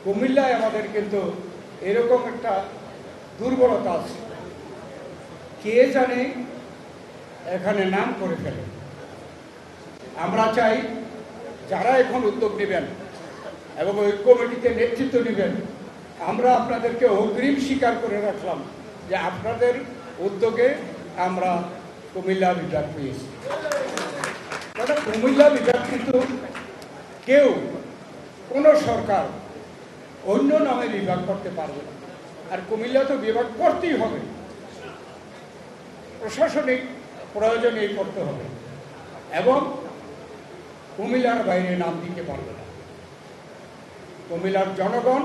কুমিল্লায় আমাদের কিন্তু এরকম একটা দুর্বলতা আছে, কে জানে এখানে নাম করে ফেলে। আমরা চাই যারা এখন উদ্যোগ নেবেন এবং ওই কমিটিতে নেতৃত্ব নেবেন, আমরা আপনাদেরকে অগ্রিম স্বীকার করে রাখলাম যে আপনাদের উদ্যোগে আমরা কুমিল্লা বিভাগ পেয়েছি। কারণ কুমিল্লা বিভাগ কিন্তু কেউ, কোনো সরকার অন্য নামে বিভাগ করতে পারবে না, আর কুমিল্লা তো বিভাগ করতেই হবে, প্রশাসনিক প্রয়োজনে করতে হবে, এবং কুমিল্লার বাইরে নাম দিতে পারবে না। কুমিল্লার জনগণ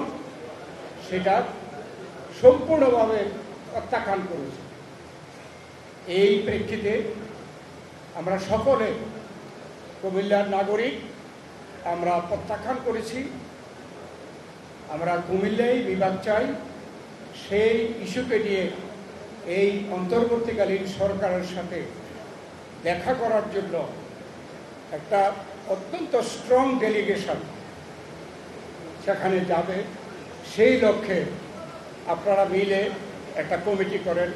সেটা সম্পূর্ণভাবে প্রত্যাখ্যান করেছে। এই প্রেক্ষিতে আমরা সকলে কুমিল্লার নাগরিক আমরা প্রত্যাখ্যান করেছি। আমরা কুমিল্লায় বিভাগ চাই। সেই ইস্যুকে নিয়ে এই অন্তর্বর্তীকালীন সরকারের সাথে দেখা করার জন্য একটা অত্যন্ত স্ট্রং ডেলিগেশন সেখানে যাবে। সেই লক্ষ্যে আপনারা মিলে একটা কমিটি করেন,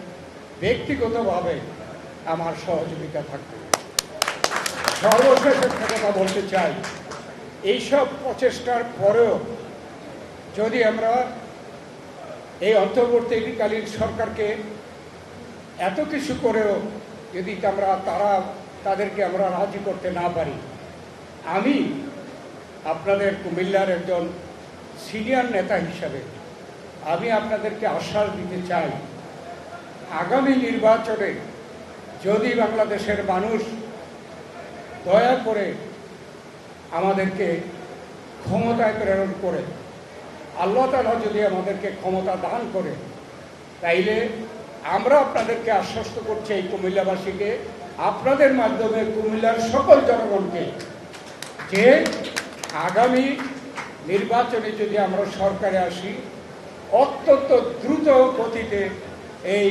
ব্যক্তিগতভাবে আমার সহযোগিতা থাকবে। সর্বশেষ একটা কথা বলতে চাই, এইসব প্রচেষ্টার পরেও যদি আমরা এই অন্তর্বর্তীকালীন সরকারকে এত কিছু করেও যদি তাদেরকে আমরা রাজি করতে না পারি, আমি আপনাদের কুমিল্লার একজন সিনিয়র নেতা হিসাবে আমি আপনাদেরকে আশ্বাস দিতে চাই, আগামী নির্বাচনে যদি বাংলাদেশের মানুষ দয়া করে আমাদেরকে ক্ষমতায় প্রেরণ করে, আল্লাহ তাআলা যদি আমাদেরকে ক্ষমতা দান করে, তাইলে আমরা আপনাদেরকে আশ্বস্ত করছি, এই কুমিল্লাবাসীকে, আপনাদের মাধ্যমে কুমিল্লার সকল জনগণকে, যে আগামী নির্বাচনে যদি আমরা সরকারে আসি, অত্যন্ত দ্রুত গতিতে এই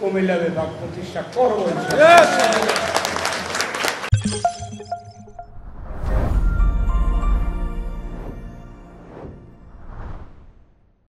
কুমিল্লা বিভাগ প্রতিষ্ঠা করব।